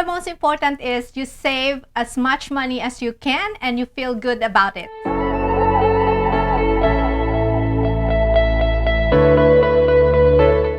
The most important is you save as much money as you can and you feel good about it.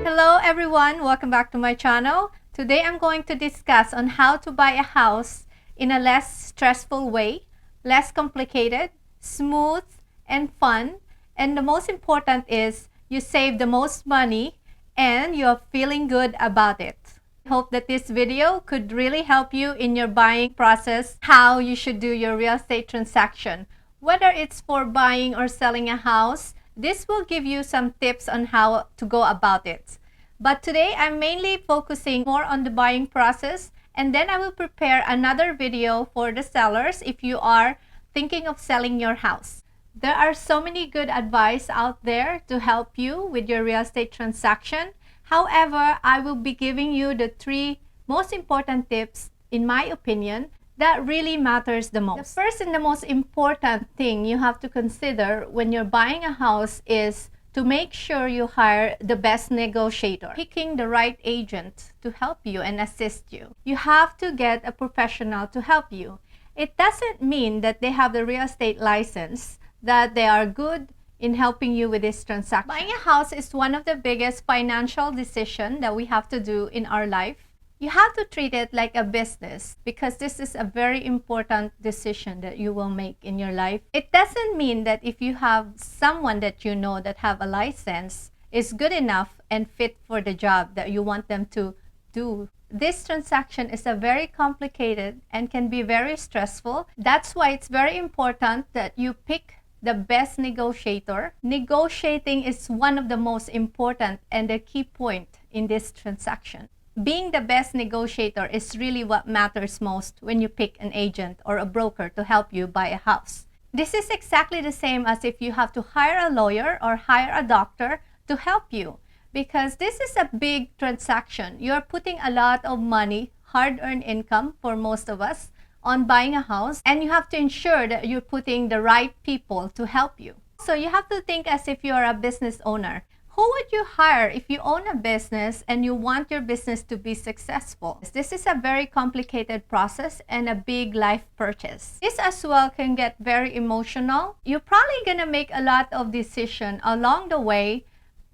Hello everyone, welcome back to my channel. Today I'm going to discuss on how to buy a house in a less stressful way, less complicated, smooth and fun, and the most important is you save the most money and you're feeling good about it. I hope that this video could really help you in your buying process, how you should do your real estate transaction. Whether it's for buying or selling a house, this will give you some tips on how to go about it. But today I'm mainly focusing more on the buying process, and then I will prepare another video for the sellers if you are thinking of selling your house. There are so many good advice out there to help you with your real estate transaction. However, I will be giving you the 3 most important tips, in my opinion, that really matters the most. The first and the most important thing you have to consider when you're buying a house is to make sure you hire the best negotiator, picking the right agent to help you and assist you. You have to get a professional to help you. It doesn't mean that they have the real estate license, that they are good in helping you with this transaction. Buying a house is one of the biggest financial decisions that we have to do in our life. You have to treat it like a business because this is a very important decision that you will make in your life. It doesn't mean that if you have someone that you know that have a license is good enough and fit for the job that you want them to do. This transaction is a very complicated and can be very stressful. That's why it's very important that you pick the best negotiator. Negotiating is one of the most important and the key point in this transaction. Being the best negotiator is really what matters most when you pick an agent or a broker to help you buy a house. This is exactly the same as if you have to hire a lawyer or hire a doctor to help you, because this is a big transaction. You're putting a lot of money, hard-earned income for most of us, on buying a house, and you have to ensure that you're putting the right people to help you. So you have to think as if you're a business owner. Who would you hire if you own a business and you want your business to be successful? This is a very complicated process and a big life purchase. This as well can get very emotional. You're probably gonna make a lot of decisions along the way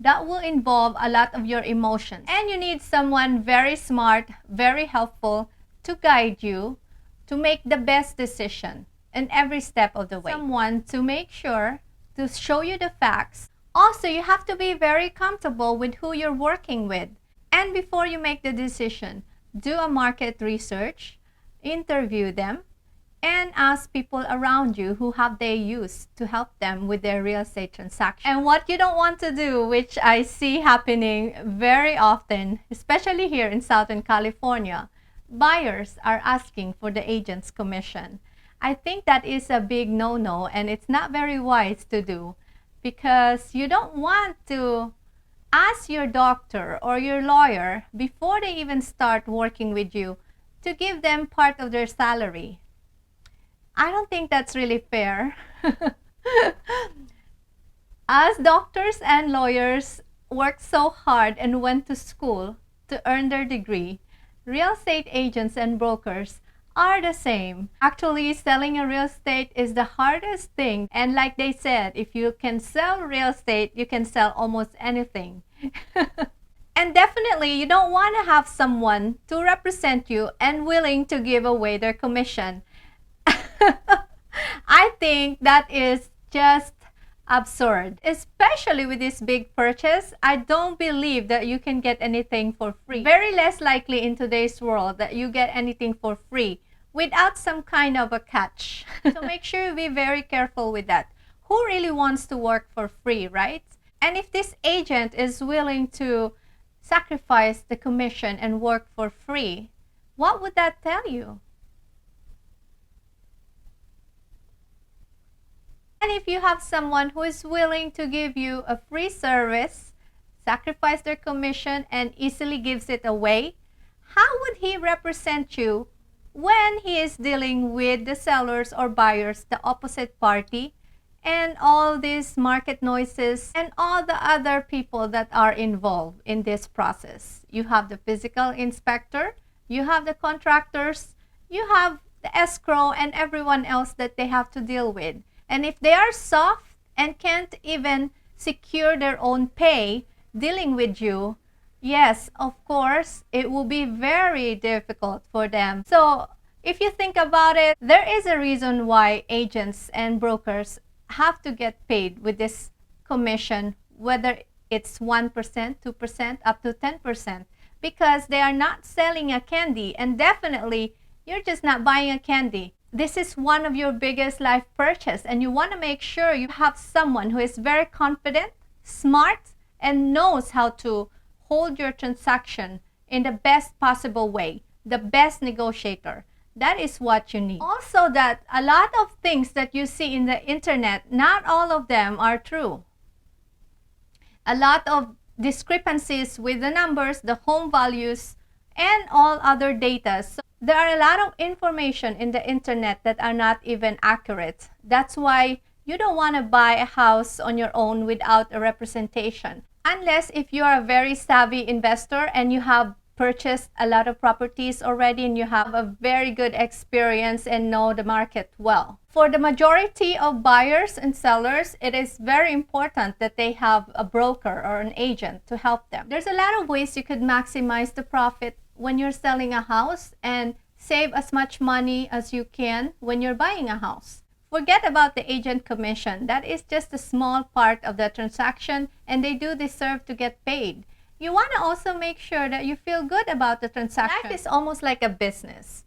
that will involve a lot of your emotions. And you need someone very smart, very helpful to guide you to make the best decision in every step of the way. Someone to make sure to show you the facts. Also, you have to be very comfortable with who you're working with. And before you make the decision, do a market research, interview them, and ask people around you who have they used to help them with their real estate transaction. And what you don't want to do, which I see happening very often, especially here in Southern California, buyers are asking for the agent's commission. I think that is a big no-no, and it's not very wise to do, because you don't want to ask your doctor or your lawyer before they even start working with you to give them part of their salary. I don't think that's really fair. As doctors and lawyers work so hard and went to school to earn their degree, real estate agents and brokers are the same. Actually, selling a real estate is the hardest thing. And like they said, if you can sell real estate, you can sell almost anything. And definitely, you don't want to have someone to represent you and willing to give away their commission. I think that is just absurd. Especially with this big purchase, I don't believe that you can get anything for free. Very less likely in today's world that you get anything for free without some kind of a catch. So make sure you be very careful with that. Who really wants to work for free, right? And if this agent is willing to sacrifice the commission and work for free, what would that tell you? And if you have someone who is willing to give you a free service, sacrifice their commission, and easily gives it away, how would he represent you when he is dealing with the sellers or buyers, the opposite party, and all these market noises and all the other people that are involved in this process? You have the physical inspector, you have the contractors, you have the escrow and everyone else that they have to deal with. And if they are soft and can't even secure their own pay dealing with you, yes, of course, it will be very difficult for them. So if you think about it, there is a reason why agents and brokers have to get paid with this commission, whether it's 1%, 2%, up to 10%, because they are not selling a candy, and definitely you're just not buying a candy. This is one of your biggest life purchase, and you want to make sure you have someone who is very confident, smart, and knows how to hold your transaction in the best possible way, the best negotiator. That is what you need. Also, that a lot of things that you see in the internet, not all of them are true. A lot of discrepancies with the numbers, the home values, and all other data. So there are a lot of information in the internet that are not even accurate. That's why you don't want to buy a house on your own without a representation. Unless if you are a very savvy investor and you have purchased a lot of properties already and you have a very good experience and know the market well. For the majority of buyers and sellers, it is very important that they have a broker or an agent to help them. There's a lot of ways you could maximize the profit when you're selling a house and save as much money as you can when you're buying a house. Forget about the agent commission. That is just a small part of the transaction, and they do deserve to get paid. You want to also make sure that you feel good about the transaction. Life is almost like a business.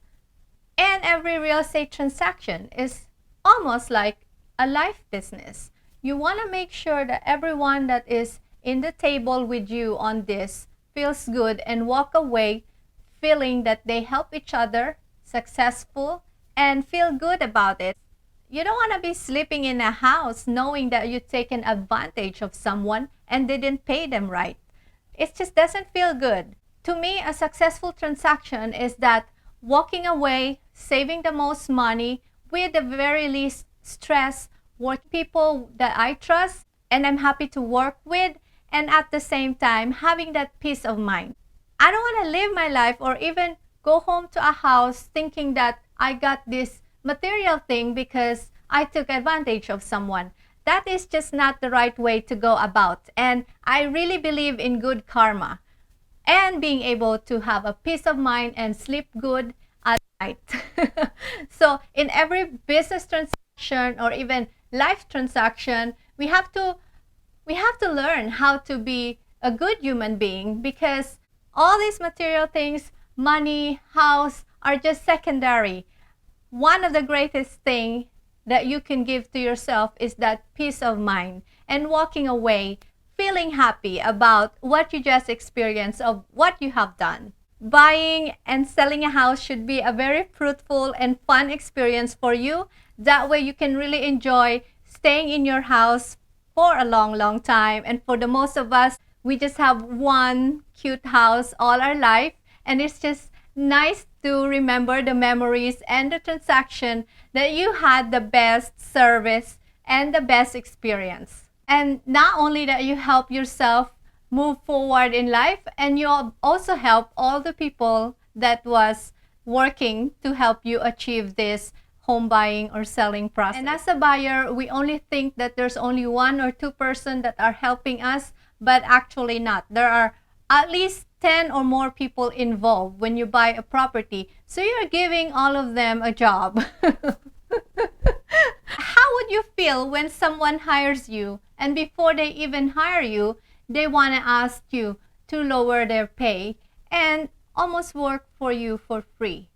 And every real estate transaction is almost like a life business. You want to make sure that everyone that is in the table with you on this feels good and walk away feeling that they help each other, successful, and feel good about it. You don't want to be sleeping in a house knowing that you've taken advantage of someone and didn't pay them right. It just doesn't feel good. To me, a successful transaction is that walking away, saving the most money with the very least stress, work people that I trust and I'm happy to work with, and at the same time having that peace of mind. I don't want to live my life or even go home to a house thinking that I got this material thing because I took advantage of someone. That is just not the right way to go about. And I really believe in good karma and being able to have a peace of mind and sleep good at night. So in every business transaction or even life transaction, we have to learn how to be a good human being, because all these material things, money, house, are just secondary. One of the greatest things that you can give to yourself is that peace of mind and walking away feeling happy about what you just experienced, of what you have done. Buying and selling a house should be a very fruitful and fun experience for you. That way you can really enjoy staying in your house for a long, long time. And for the most of us, we just have one cute house all our life, and it's just nice to remember the memories and the transaction that you had the best service and the best experience. And not only that, you help yourself move forward in life, and you also help all the people that was working to help you achieve this home buying or selling process. And as a buyer, we only think that there's only 1 or 2 person that are helping us, but actually not. There are at least 10 or more people involved when you buy a property. So you're giving all of them a job. How would you feel when someone hires you and before they even hire you, they want to ask you to lower their pay and almost work for you for free?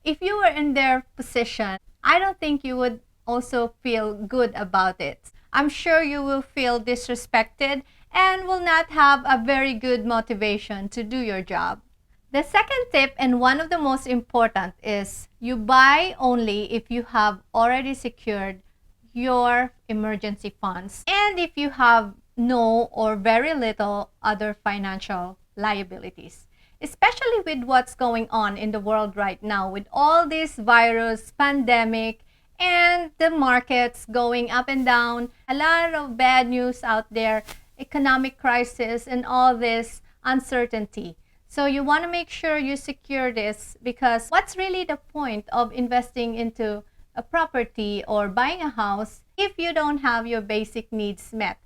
If you were in their position, I don't think you would also feel good about it. I'm sure you will feel disrespected and will not have a very good motivation to do your job. The second tip, and one of the most important, is you buy only if you have already secured your emergency funds and if you have no or very little other financial liabilities. Especially with what's going on in the world right now, with all this virus, pandemic, and the markets going up and down, a lot of bad news out there, economic crisis, and all this uncertainty. So you want to make sure you secure this, because what's really the point of investing into a property or buying a house if you don't have your basic needs met,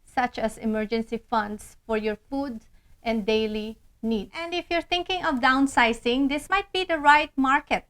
such as emergency funds for your food and daily needs. And if you're thinking of downsizing, this might be the right market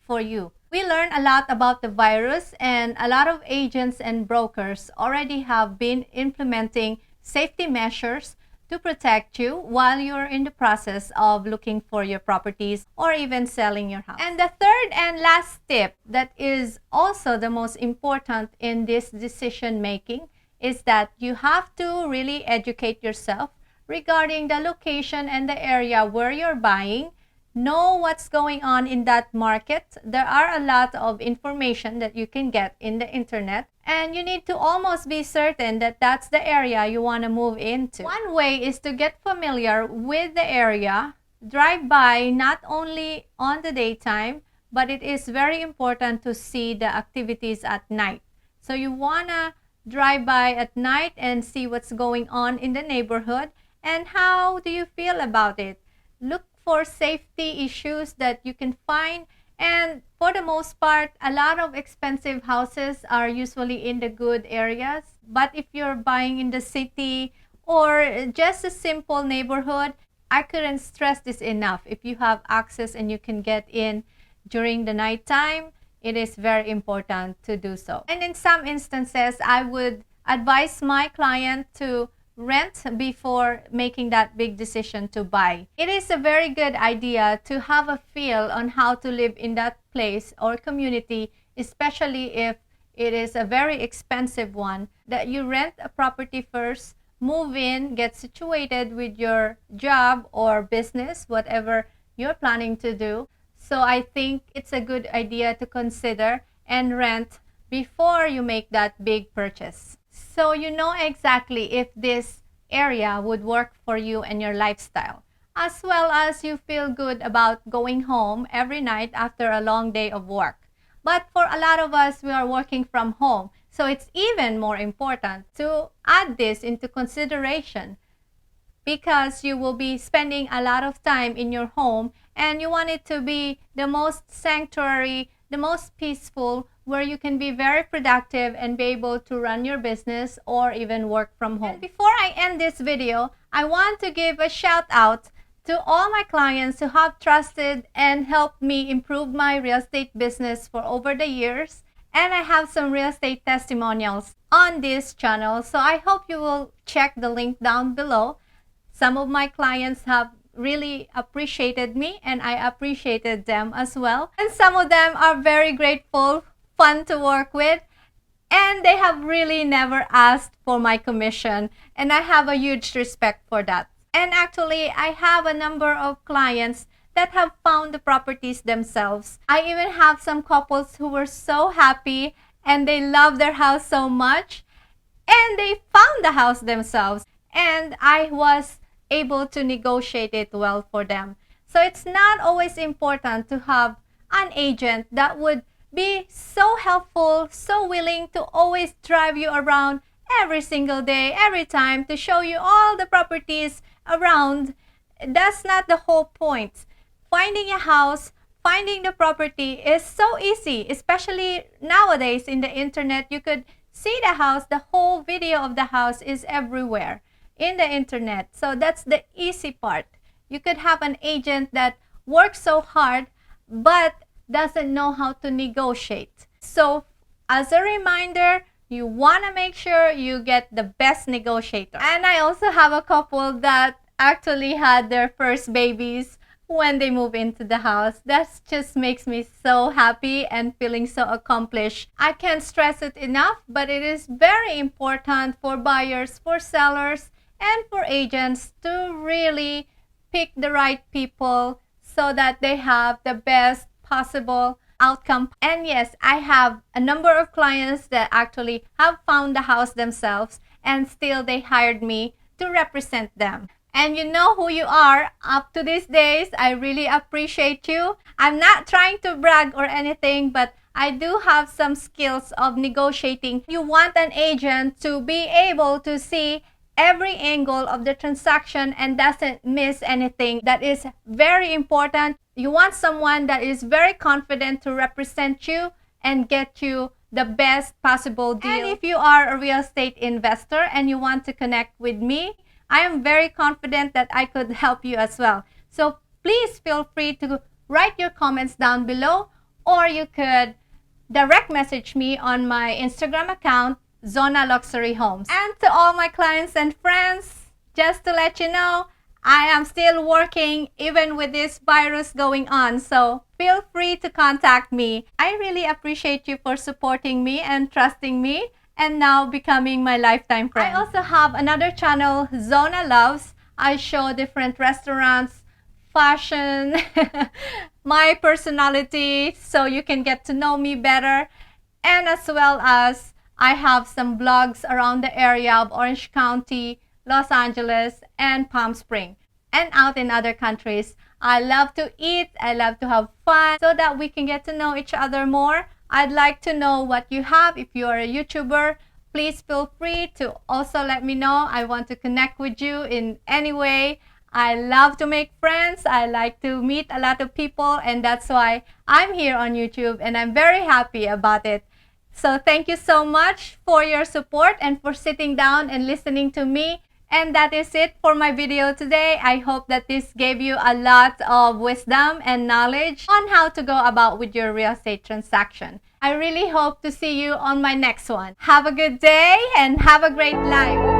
for you. We learned a lot about the virus, and a lot of agents and brokers already have been implementing safety measures to protect you while you're in the process of looking for your properties or even selling your house. And the third and last tip that is also the most important in this decision making is that you have to really educate yourself regarding the location and the area where you're buying. Know what's going on in that market. There are a lot of information that you can get in the internet, and you need to almost be certain that that's the area you want to move into. One way is to get familiar with the area. Drive by not only on the daytime, but it is very important to see the activities at night. So you want to drive by at night and see what's going on in the neighborhood, and how do you feel about it. Look for safety issues that you can find, and for the most part, a lot of expensive houses are usually in the good areas. But if you're buying in the city or just a simple neighborhood, I couldn't stress this enough. If you have access and you can get in during the nighttime, it is very important to do so. And in some instances, I would advise my client to rent before making that big decision to buy. It is a very good idea to have a feel on how to live in that place or community, especially if it is a very expensive one, that you rent a property first, move in, get situated with your job or business, whatever you're planning to do. So I think it's a good idea to consider and rent before you make that big purchase. So you know exactly if this area would work for you and your lifestyle, as well as you feel good about going home every night after a long day of work. But for a lot of us, we are working from home, so it's even more important to add this into consideration, because you will be spending a lot of time in your home and you want it to be the most sanctuary, the most peaceful, where you can be very productive and be able to run your business or even work from home. And before I end this video, I want to give a shout out to all my clients who have trusted and helped me improve my real estate business for over the years. And I have some real estate testimonials on this channel, so I hope you will check the link down below. Some of my clients have really appreciated me, and I appreciated them as well. And some of them are very grateful, fun to work with, and they have really never asked for my commission, and I have a huge respect for that. And actually, I have a number of clients that have found the properties themselves. I even have some couples who were so happy and they love their house so much, and they found the house themselves, and I was able to negotiate it well for them. So it's not always important to have an agent that would be so helpful, so willing to always drive you around every single day, every time, to show you all the properties around. That's not the whole point. Finding a house, finding the property is so easy, especially nowadays in the internet. You could see the house, the whole video of the house is everywhere in the internet. So that's the easy part. You could have an agent that works so hard but doesn't know how to negotiate. So as a reminder, you want to make sure you get the best negotiator. And I also have a couple that actually had their first babies when they move into the house. That just makes me so happy and feeling so accomplished. I can't stress it enough, but it is very important for buyers, for sellers, and for agents to really pick the right people so that they have the best possible outcome. And yes, I have a number of clients that actually have found the house themselves, and still they hired me to represent them. And you know who you are up to these days. I really appreciate you. I'm not trying to brag or anything, but I do have some skills of negotiating. You want an agent to be able to see every angle of the transaction and doesn't miss anything. That is very important. You want someone that is very confident to represent you and get you the best possible deal. And if you are a real estate investor and you want to connect with me, I am very confident that I could help you as well. So please feel free to write your comments down below, or you could direct message me on my Instagram account, Zonna Luxury Homes. And to all my clients and friends, just to let you know, I am still working even with this virus going on. So feel free to contact me. I really appreciate you for supporting me and trusting me and now becoming my lifetime friend. I also have another channel, Zonna Loves. I show different restaurants, fashion, my personality, so you can get to know me better. And as well as I have some vlogs around the area of Orange County, Los Angeles, and Palm Springs, and out in other countries. I love to eat, I love to have fun, so that we can get to know each other more. I'd like to know what you have. If you are a YouTuber, please feel free to also let me know. I want to connect with you in any way. I love to make friends. I like to meet a lot of people, and that's why I'm here on YouTube, and I'm very happy about it. So thank you so much for your support and for sitting down and listening to me. And that is it for my video today. I hope that this gave you a lot of wisdom and knowledge on how to go about with your real estate transaction. I really hope to see you on my next one. Have a good day and have a great life.